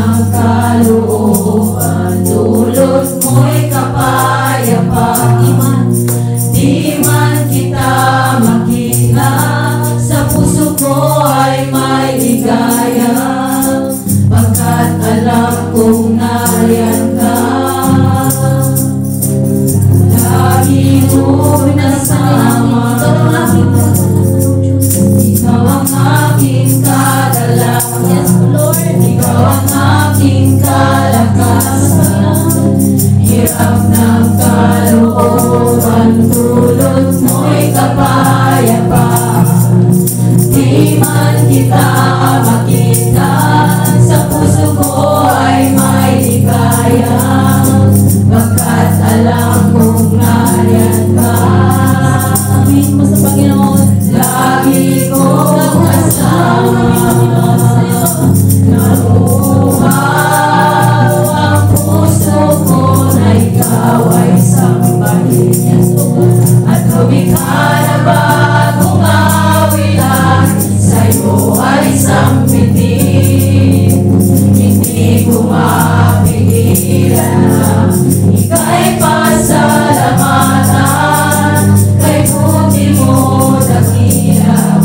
ng kalooban, dulot mo'y kapayapaan. Di man kita makita, sa puso ko ay may ligaya, pagkat alam kong nariyan ka. Lagi mo nasama, ikaw ang aking kadalasan, ikaw ang aking kalakasan. Hirap ng kalooban, dulot mo'y kapayapaan. Di man kita makita, sa puso ko ay may ligaya, pagkat alam kong nariyan ka. Sabihin mo sa Panginoon, lagi kong kasama. Nauuhaw ang puso ko na ikaw ay sambahin, at lumikha na bagong awitan, sa'yo ay sambitin. Hindi ko mapigilan na ika'y pasalamatan, kay buti mo dakila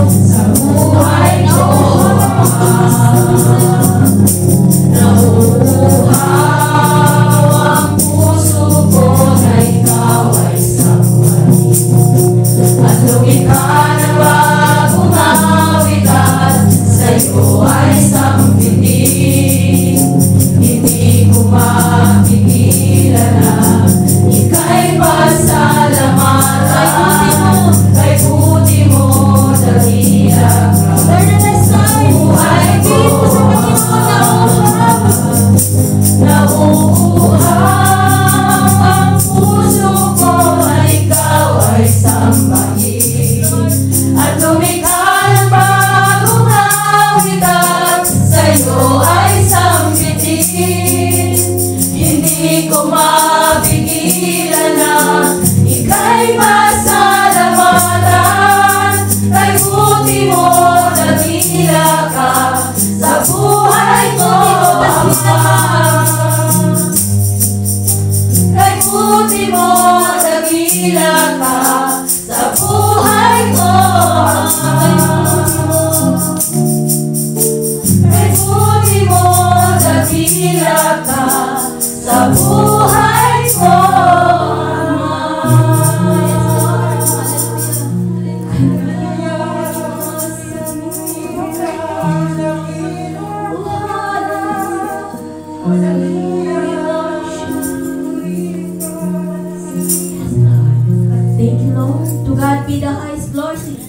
sa buhay ko. Nauuhaw ang puso ko na ikaw ay sambahin, at lumikha na bagong awitan, sa'yo ay sambitin. Hindi ko mapigilan na ika'y pasalamatan, kay buti mo dakila sa buhay ko. Nauuhaw ang puso ko na ikaw ay sambahin, at lumikha ng bagong awitan, sa'yo ay sambitin. Hindi ko mapigilan na ika'y pasalamatan, kay buti mo dakila ka sa buhay ko. Kay buti mo dakila ka sa buhay ko. Kay buti mo dakila ka sa buhay ko. Thank you, Lord. To God be the highest glory.